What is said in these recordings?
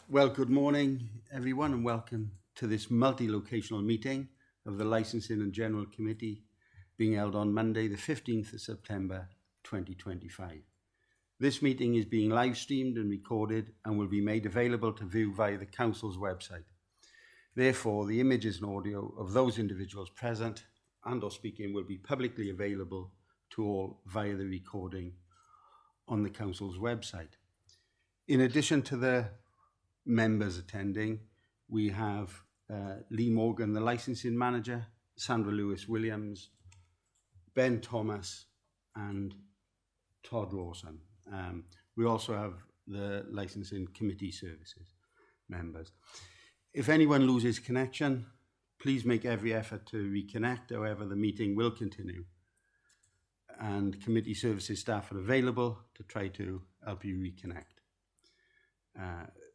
Well, good morning, everyone, and welcome to this multi-locational meeting of the Licensing and General Committee being held on Monday, the 15th of September, 2025. This meeting is being live streamed and recorded and will be made available to view via the Council's website. Therefore, the images and audio of those individuals present and or speaking will be publicly available to all via the recording on the Council's website. In addition to the members attending, we have Lee Morgan, the licensing manager, Sandra Lewis-Williams, Ben Thomas, and Todd Rawson. We also have the licensing committee services members. If anyone loses connection, please make every effort to reconnect. However, the meeting will continue, and committee services staff are available to try to help you reconnect.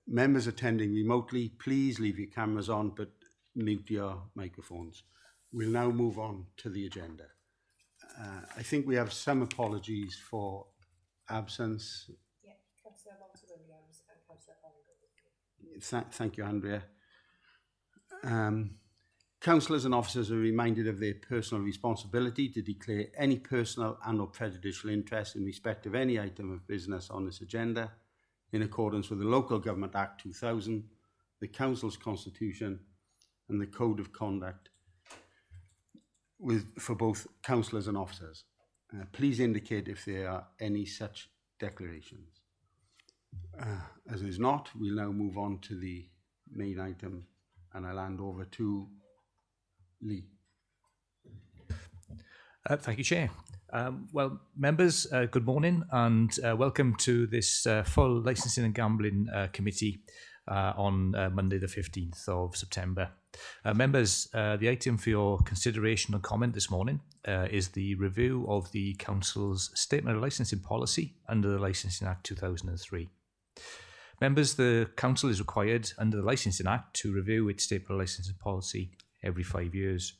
Members attending remotely, please leave your cameras on but mute your microphones. We'll now move on to the agenda. I think we have some apologies for absence. Yeah, Councillor Monty-Williams and Councillor Holland. Thank you, Andrea. Councillors and officers are reminded of their personal responsibility to declare any personal and or prejudicial interest in respect of any item of business on this agenda in accordance with the Local Government Act 2000, the Council's Constitution and the Code of Conduct for both councillors and officers. Please indicate if there are any such declarations. As is not, we'll now move on to the main item and I'll hand over to Lee. Thank you, Chair. Well, members, good morning and welcome to this full Licensing and Gambling Committee on Monday the 15th of September. Members, the item for your consideration and comment this morning is the review of the Council's Statement of Licensing Policy under the Licensing Act 2003. Members, the Council is required under the Licensing Act to review its Statement of Licensing Policy every 5 years.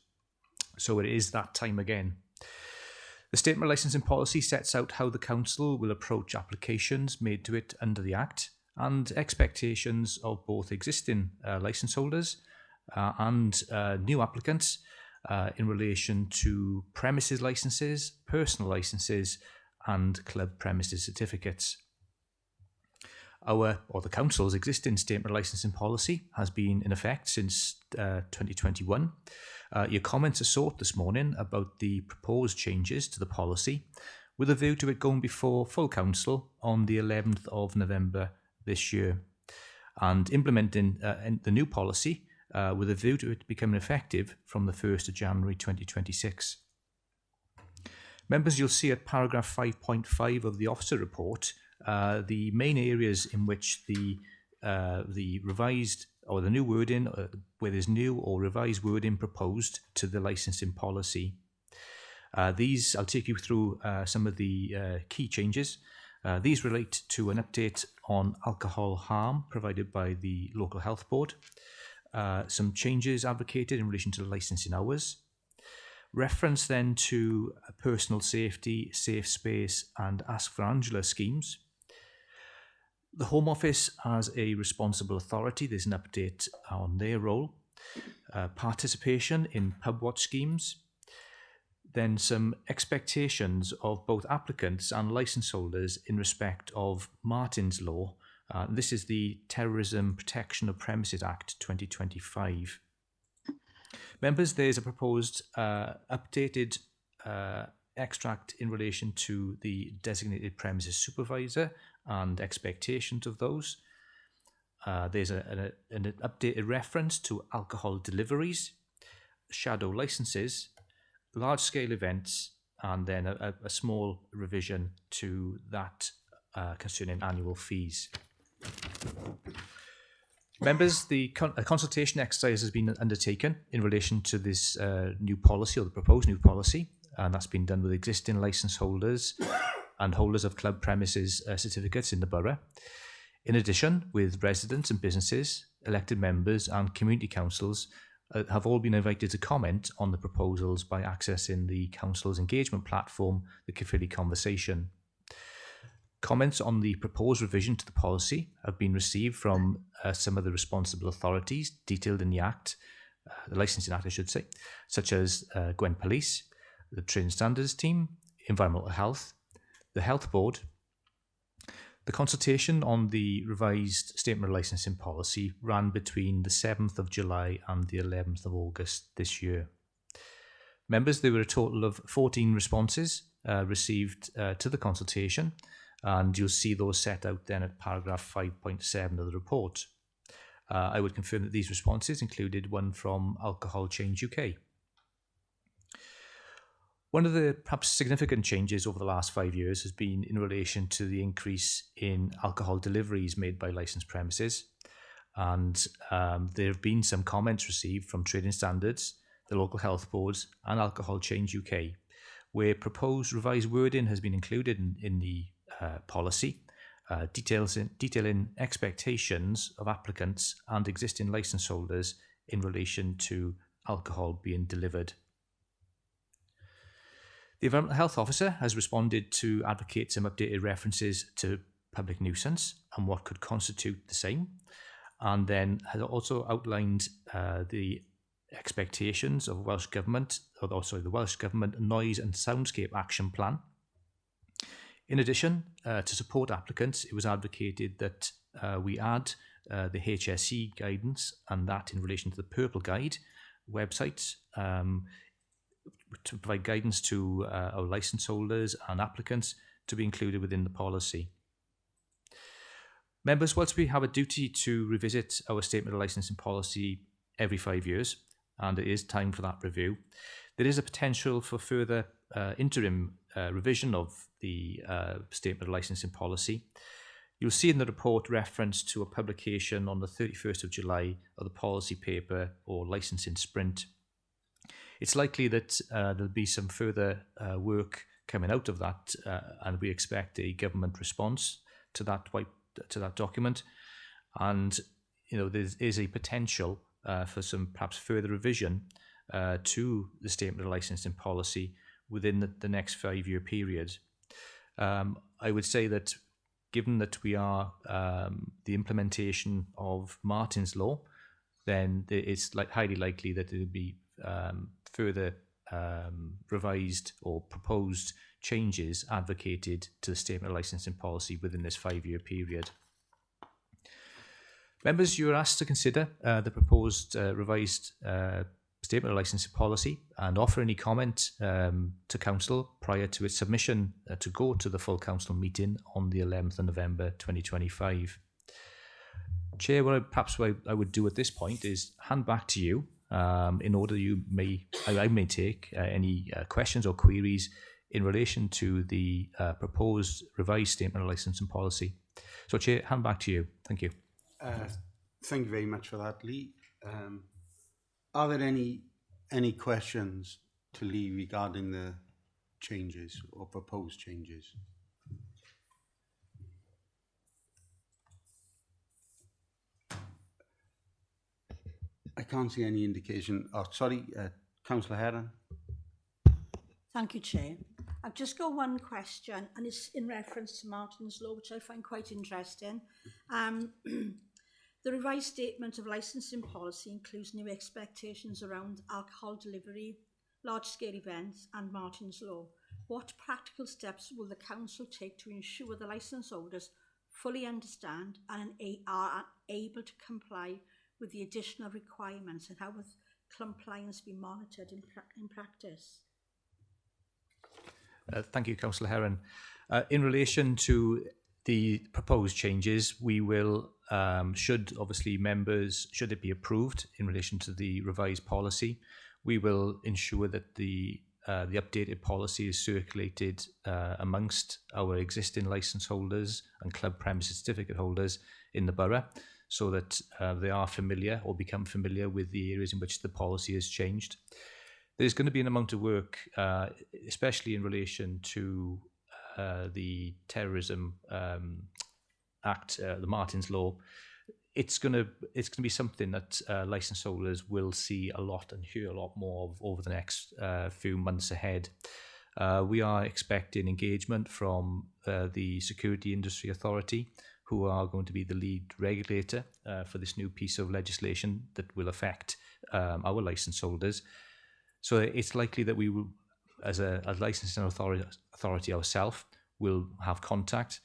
So it is that time again. The Statement of Licensing Policy sets out how the Council will approach applications made to it under the Act and expectations of both existing licence holders and new applicants in relation to premises licences, personal licences and club premises certificates. The Council's existing Statement of Licensing Policy has been in effect since 2021. Your comments are sought this morning about the proposed changes to the policy with a view to it going before full Council on the 11th of November this year and implementing the new policy with a view to it becoming effective from the 1st of January 2026. Members, you'll see at paragraph 5.5 of the officer report the main areas in which the revised or the new wording, where there's new or revised wording proposed to the licensing policy. These, I'll take you through some of the key changes. These relate to an update on alcohol harm provided by the Local Health Board, some changes advocated in relation to the licensing hours, reference then to personal safety, safe space and Ask for Angela schemes. The Home Office as a responsible authority, there's an update on their role, participation in pub watch schemes, then some expectations of both applicants and licence holders in respect of Martin's Law. This is the Terrorism Protection of Premises Act 2025. Members, there's a proposed updated extract in relation to the designated premises supervisor and expectations of those. There's an updated reference to alcohol deliveries, shadow licenses, large-scale events, and then a small revision to that concerning annual fees. Members, a consultation exercise has been undertaken in relation to this new policy or the proposed new policy, and that's been done with existing licence holders and holders of club premises certificates in the borough. In addition, with residents and businesses, elected members and community councils have all been invited to comment on the proposals by accessing the Council's engagement platform, the Caerphilly Conversation. Comments on the proposed revision to the policy have been received from some of the responsible authorities detailed in the Act, the Licensing Act, I should say, such as Gwent Police, the Training Standards Team, Environmental Health, the Health Board. The consultation on the revised Statement of Licensing Policy ran between the 7th of July and the 11th of August this year. Members, there were a total of 14 responses received to the consultation, and you'll see those set out then at paragraph 5.7 of the report. I would confirm that these responses included one from Alcohol Change UK. One of the perhaps significant changes over the last 5 years has been in relation to the increase in alcohol deliveries made by licensed premises. And there have been some comments received from Trading Standards, the local health boards and Alcohol Change UK, where proposed revised wording has been included in the policy, detailing expectations of applicants and existing licence holders in relation to alcohol being delivered. The Environmental Health Officer has responded to advocate some updated references to public nuisance and what could constitute the same, and then has also outlined the expectations of Welsh Government, the Welsh Government Noise and Soundscape Action Plan. In addition, to support applicants, it was advocated that we add the HSE guidance, and that in relation to the Purple Guide website, to provide guidance to our licence holders and applicants to be included within the policy. Members, whilst we have a duty to revisit our Statement of Licensing Policy every 5 years, and it is time for that review, there is a potential for further interim revision of the Statement of Licensing Policy. You'll see in the report reference to a publication on the 31st of July of the policy paper or licensing sprint. It's likely that there'll be some further work coming out of that, and we expect a government response to that document. And there is a potential for some perhaps further revision to the Statement of Licensing Policy within the next 5-year period. I would say that given that we are the implementation of Martin's Law, then it's highly likely that there will be further revised or proposed changes advocated to the Statement of Licensing Policy within this 5-year period. Members, you are asked to consider the proposed revised Statement of Licensing Policy and offer any comment to Council prior to its submission to go to the full Council meeting on the 11th of November 2025. Chair, what I would do at this point is hand back to you in order I may take any questions or queries in relation to the proposed revised Statement of Licensing Policy. So, Chair, hand back to you. Thank you. Thank you very much for that, Lee. Are there any questions to Lee regarding the changes or proposed changes? I can't see any indication. Oh, sorry, Councillor Heron. Thank you, Chair. I've just got one question, and it's in reference to Martin's Law, which I find quite interesting. The revised Statement of Licensing Policy includes new expectations around alcohol delivery, large-scale events and Martin's Law. What practical steps will the Council take to ensure the licence holders fully understand and are able to comply with the additional requirements, and how will compliance be monitored in practice? Thank you, Councillor Heron. In relation to the proposed changes, we will, should it be approved in relation to the revised policy, we will ensure that the updated policy is circulated amongst our existing licence holders and club premises certificate holders in the borough, so that they are familiar or become familiar with the areas in which the policy has changed. There's going to be an amount of work, especially in relation to the Terrorism Act, the Martin's Law. It's going to be something that licence holders will see a lot and hear a lot more of over the next few months ahead. We are expecting engagement from the Security Industry Authority, who are going to be the lead regulator for this new piece of legislation that will affect our licence holders. So it's likely that we will, as a licensing authority ourselves, will have contact,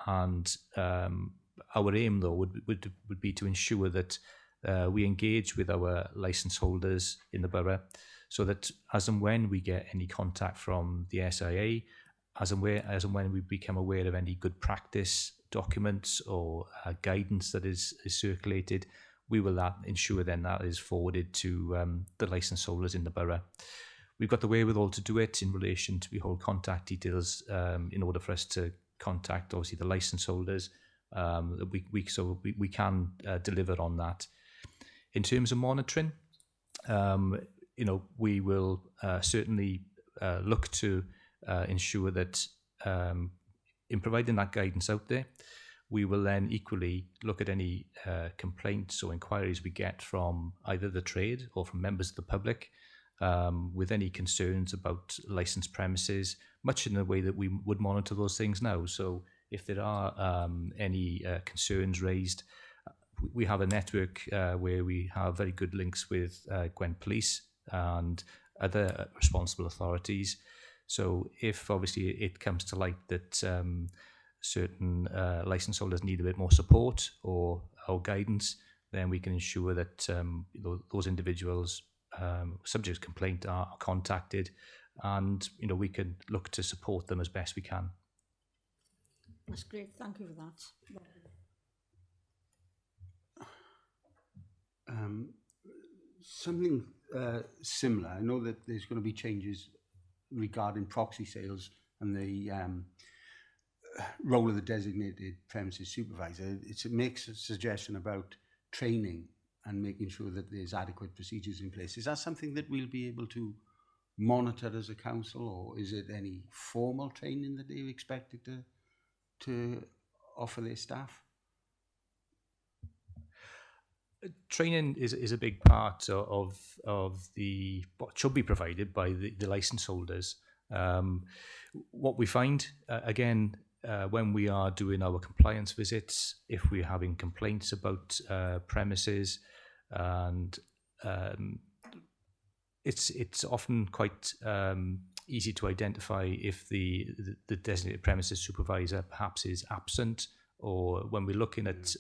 and our aim though would be to ensure that we engage with our licence holders in the borough, so that as and when we get any contact from the SIA, as and when we become aware of any good practice documents or guidance that is circulated, we will ensure then that is forwarded to the licence holders in the borough. We've got the wherewithal to do it in relation to, we hold contact details in order for us to contact obviously the licence holders. We can deliver on that. In terms of monitoring, we will certainly look to ensure that in providing that guidance out there, we will then equally look at any complaints or inquiries we get from either the trade or from members of the public with any concerns about licensed premises, much in the way that we would monitor those things now. So if there are any concerns raised, we have a network where we have very good links with Gwent Police and other responsible authorities. So if obviously it comes to light that certain licence holders need a bit more support or guidance, then we can ensure that those individuals subject to complaint are contacted, and we can look to support them as best we can. That's great. Thank you for that. Something similar. I know that there's going to be changes regarding proxy sales and the role of the designated premises supervisor. It makes a suggestion about training and making sure that there's adequate procedures in place. Is that something that we'll be able to monitor as a council, or is it any formal training that they're expected to offer their staff? Training is a big part of the what should be provided by the licence holders. What we find, again, when we are doing our compliance visits, if we're having complaints about premises, and it's often quite easy to identify if the designated premises supervisor perhaps is absent, or when we're looking at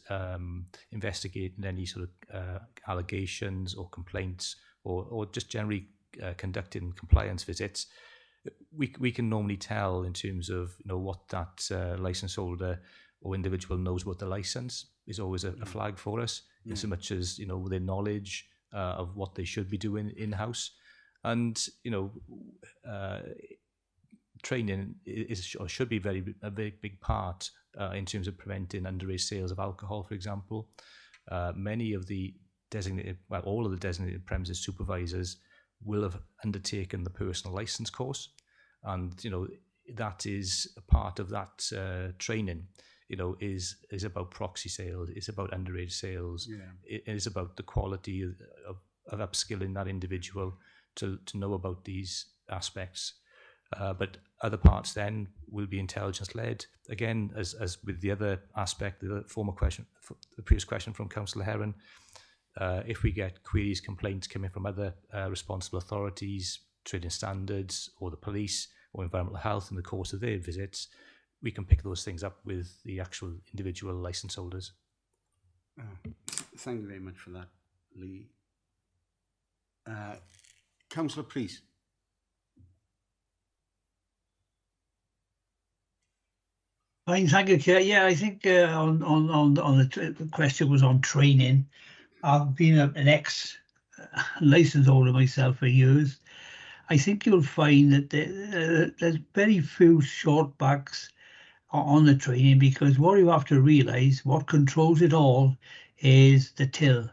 investigating any sort of allegations or complaints, or just generally conducting compliance visits, we can normally tell in terms of what that licence holder or individual knows about the licence is always a flag for us, in so much as their knowledge of what they should be doing in-house. And training is or should be a very big part in terms of preventing underage sales of alcohol, for example. Many of the all of the designated premises supervisors will have undertaken the personal licence course, and that is a part of that training. Is about proxy sales, it's about underage sales, it is about the quality of upskilling that individual to know about these aspects. But other parts then will be intelligence-led. Again, as with the other aspect, the previous question from Councillor Heron, if we get queries, complaints coming from other responsible authorities, trading standards, or the police, or environmental health in the course of their visits, we can pick those things up with the actual individual licence holders. Thank you very much for that, Lee. Councillor Priest. Fine, thank you, Chair. Yeah, I think on the question was on training. I've been an ex-licence holder myself for years. I think you'll find that there's very few short backs on the training, because what you have to realise, what controls it all is the till.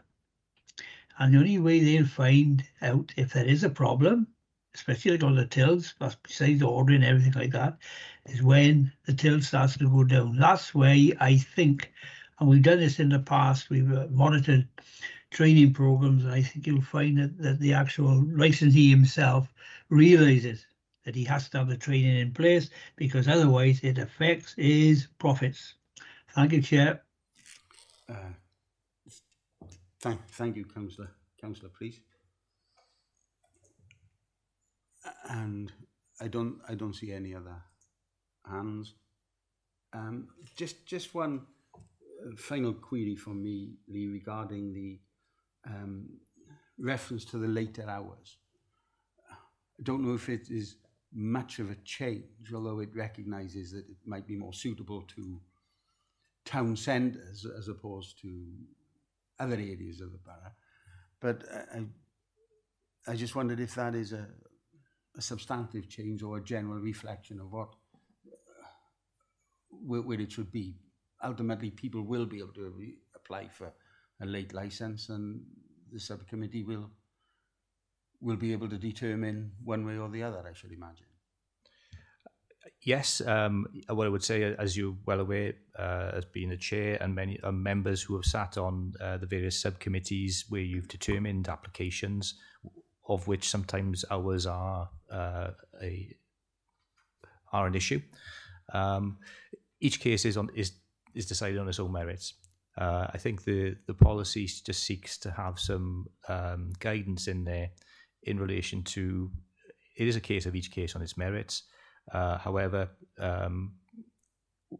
And the only way they'll find out if there is a problem, especially like on the tills, besides ordering and everything like that, is when the till starts to go down. That's why I think, and we've done this in the past, we've monitored training programs, and I think you'll find that the actual licensee himself realises that he has to have the training in place, because otherwise it affects his profits. Thank you, Chair. Thank you, Councillor. Councillor, please. And I don't see any other hands. Just one final query from me, Lee, regarding the reference to the later hours. I don't know if it is much of a change, although it recognises that it might be more suitable to town centres as opposed to other areas of the borough. But I just wondered if that is a substantive change or a general reflection of what where it should be. Ultimately, people will be able to apply for a late licence, and the subcommittee will be able to determine one way or the other, I should imagine. Yes, what I would say, as you're well aware, as being the chair and many members who have sat on the various subcommittees where you've determined applications, of which sometimes hours are an issue. Each case is decided on its own merits. I think the policy just seeks to have some guidance in there in relation to, it is a case of each case on its merits. However,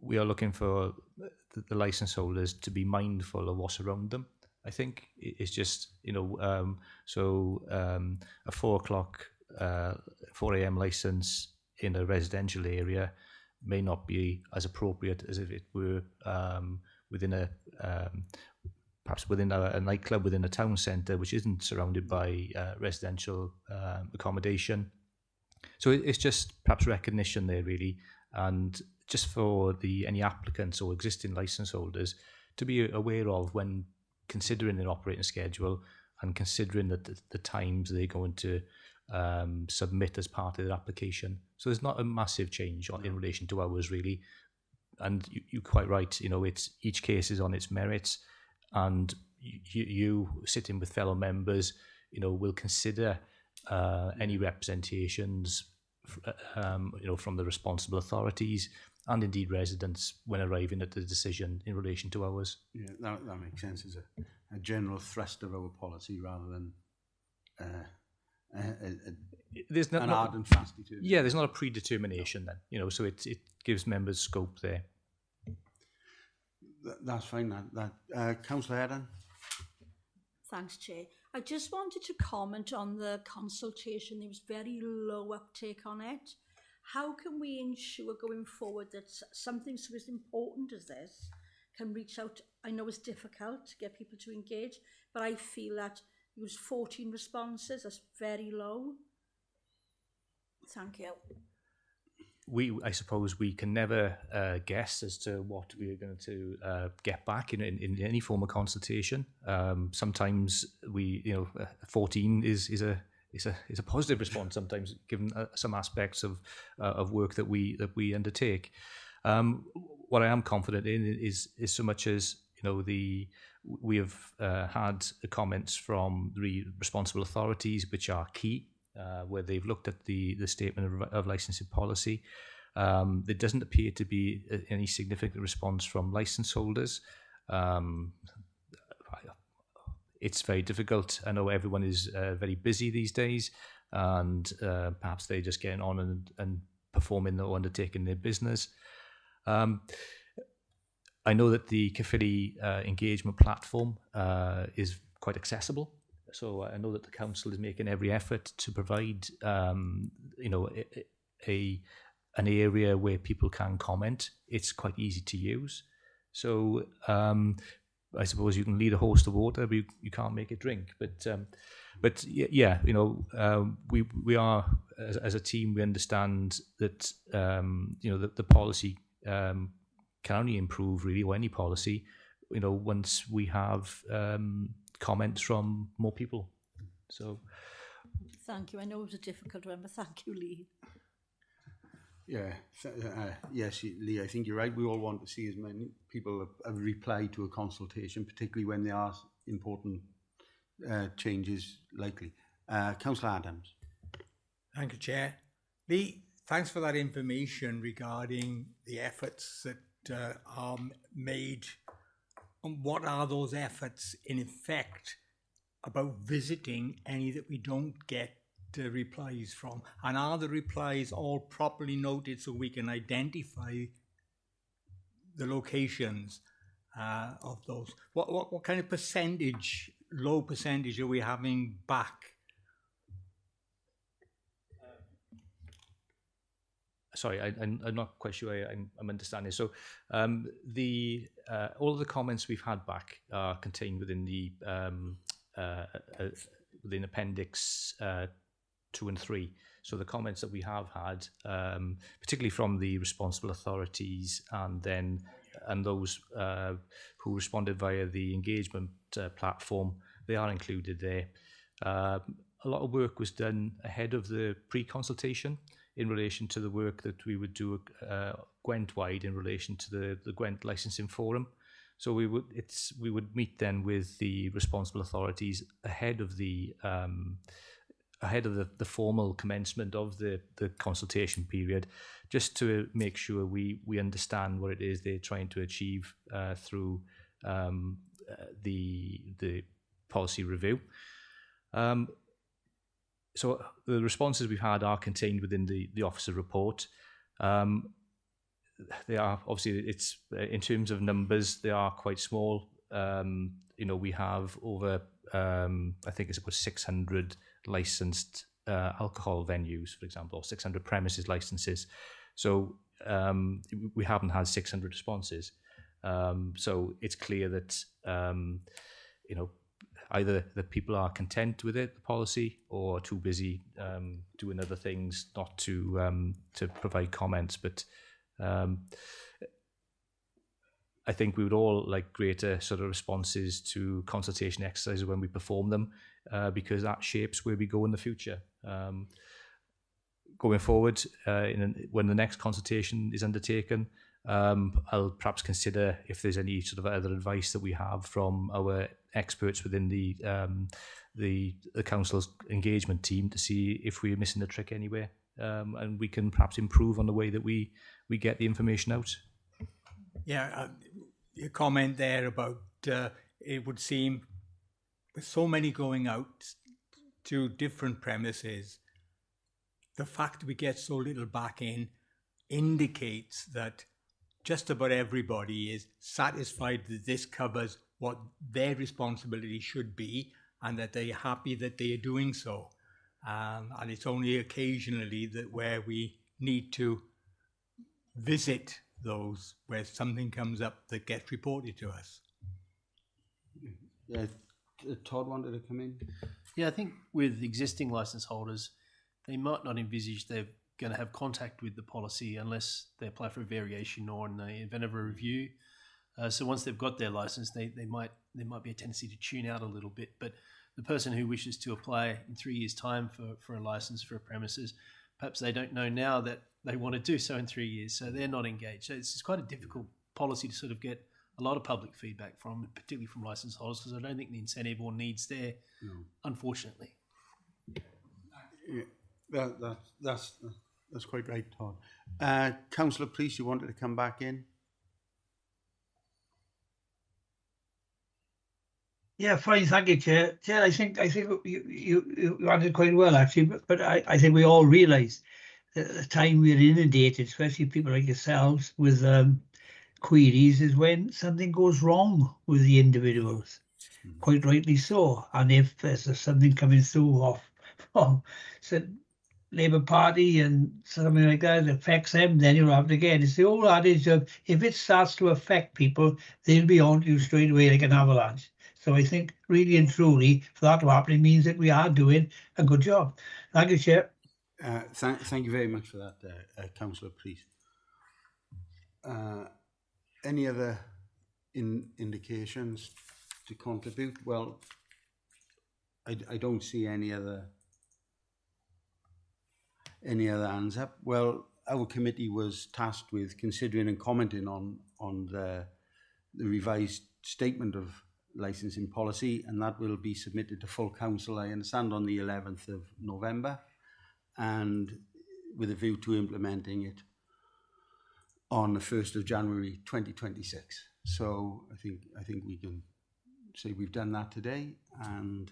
we are looking for the licence holders to be mindful of what's around them. I think it's just, a 4 a.m. licence in a residential area may not be as appropriate as if it were within perhaps within a nightclub within a town centre, which isn't surrounded by residential accommodation. So it's just perhaps recognition there, really, and just for any applicants or existing licence holders to be aware of when considering their operating schedule and considering the times they're going to submit as part of their application. So there's not a massive change in relation to hours, really. And you're quite right, it's each case is on its merits, and you sitting with fellow members, will consider any representations, from the responsible authorities and indeed residents when arriving at the decision in relation to hours. Yeah, that makes sense as a general thrust of our policy rather than there's an hard and fast determination. Yeah, there's not a predetermination then, so it gives members scope there. That's fine. Councillor Eden. Thanks, Chair. I just wanted to comment on the consultation. There was very low uptake on it. How can we ensure going forward that something so as important as this can reach out? I know it's difficult to get people to engage, but I feel that it was 14 responses. That's very low. Thank you. I suppose we can never guess as to what we are going to get back in any form of consultation. Sometimes 14 is a positive response. Sometimes, given some aspects of work that we undertake. What I am confident in is so much as we have had the comments from the responsible authorities, which are key. Where they've looked at the statement of licensing policy. There doesn't appear to be any significant response from licence holders. It's very difficult. I know everyone is very busy these days, and perhaps they're just getting on and performing or undertaking their business. I know that the Caerphilly engagement platform is quite accessible. So I know that the council is making every effort to provide, an area where people can comment. It's quite easy to use. So I suppose you can lead a horse to water, but you can't make it drink. But yeah, we are as a team. We understand that the policy can only improve really, or any policy, once we have comments from more people. So thank you. I know it was a difficult one, but thank you, Lee. Yeah, yes, Lee, I think you're right. We all want to see as many people have replied to a consultation, particularly when there are important changes likely. Councillor Adams. Thank you, Chair. Lee, thanks for that information regarding the efforts that are made. And what are those efforts in effect about visiting any that we don't get replies from? And are the replies all properly noted so we can identify the locations of those? What kind of percentage, low percentage, are we having back? Sorry, I'm not quite sure I'm understanding. So all of the comments we've had back are contained within the within Appendix 2 and 3. So the comments that we have had, particularly from the responsible authorities and those who responded via the engagement platform, they are included there. A lot of work was done ahead of the pre-consultation in relation to the work that we would do Gwent-wide in relation to the Gwent Licensing Forum. So we would meet then with the responsible authorities ahead of the formal commencement of the consultation period, just to make sure we understand what it is they're trying to achieve through the policy review. So the responses we've had are contained within the officer report. They are obviously, it's in terms of numbers, they are quite small. We have over, I think it's about 600 licensed alcohol venues, for example, or 600 premises licenses. So we haven't had 600 responses. So it's clear that either the people are content with it, the policy, or too busy doing other things not to provide comments. But I think we would all like greater sort of responses to consultation exercises when we perform them, because that shapes where we go in the future. Going forward, when the next consultation is undertaken, I'll perhaps consider if there's any sort of other advice that we have from our experts within the council's engagement team to see if we're missing the trick anywhere, and we can perhaps improve on the way that we get the information out. Yeah, your comment there about it would seem with so many going out to different premises, the fact we get so little back in indicates that just about everybody is satisfied that this covers what their responsibility should be and that they're happy that they are doing so. And it's only occasionally that where we need to visit those where something comes up that gets reported to us. Todd wanted to come in. Yeah, I think with existing licence holders, they might not envisage they're going to have contact with the policy unless they apply for a variation or in the event of a review. So once they've got their licence, there might be a tendency to tune out a little bit. But the person who wishes to apply in 3 years' time for a licence for a premises, perhaps they don't know now that they want to do so in 3 years, so they're not engaged. So it's quite a difficult policy to sort of get a lot of public feedback from, particularly from licence holders, because I don't think the incentive or need's there, unfortunately. Yeah, that's quite right, Todd. Councillor Please, you wanted to come back in? Yeah, fine, thank you, Chair. Chair, I think you answered quite well, actually, but I think we all realise that the time we're inundated, especially people like yourselves, with queries is when something goes wrong with the individuals, quite rightly so. And if there's something coming through from Labour Party and something like that affects them, then you're having again. It's the old adage of if it starts to affect people, they'll be on to you straight away like an avalanche. So I think really and truly for that to happen, it means that we are doing a good job. Thank you, Chair. Thank you very much for that, Councillor Please. Any other indications to contribute? Well, I don't see any other hands up. Well, our committee was tasked with considering and commenting on the revised statement of licensing policy, and that will be submitted to full council, I understand, on the 11th of November. And with a view to implementing it on the 1st of January 2026. So I think we can say we've done that today, and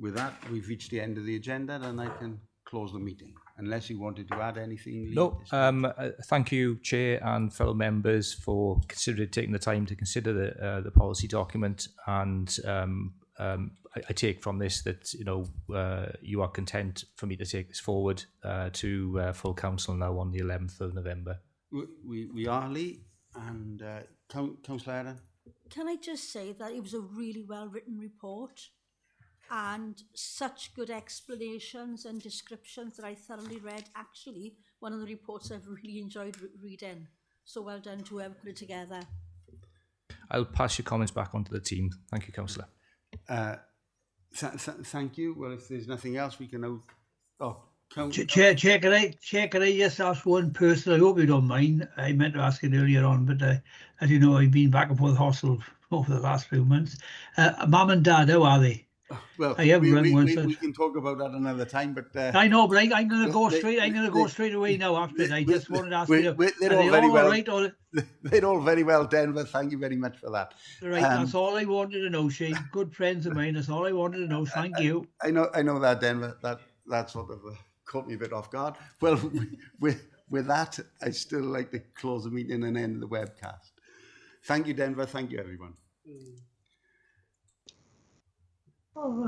with that we've reached the end of the agenda, and I can close the meeting unless you wanted to add anything. Lee, No, at this point. thank you, Chair and fellow members, for taking the time to consider the policy document, and I take from this that you are content for me to take this forward to full council now on the 11th of November. We are, Lee, and Councillor Aaron. Can I just say that it was a really well written report and such good explanations and descriptions that I thoroughly read. Actually, one of the reports I've really enjoyed reading. So well done to whoever put it together. I'll pass your comments back on to the team. Thank you, Councillor. Thank you. Well, if there's nothing else, we can now. Oh, Chair, can I just ask one person? I hope you don't mind. I meant to ask it earlier on, but as you know, I've been back and forth hostel over the last few months. Mum and Dad, how are they? Well, I haven't rung once. we can talk about that another time, but I know, but I'm going to go straight. I'm going to go straight away now after it. I just wanted to ask you. They're all very well. Right, they're all very well, Denver. Thank you very much for that. right, that's all I wanted to know, Shane. Good friends of mine. That's all I wanted to know. Thank you. I know that, Denver. That sort of caught me a bit off guard. Well, with that, I'd still like to close the meeting and end the webcast. Thank you, Denver. Thank you, everyone. Oh,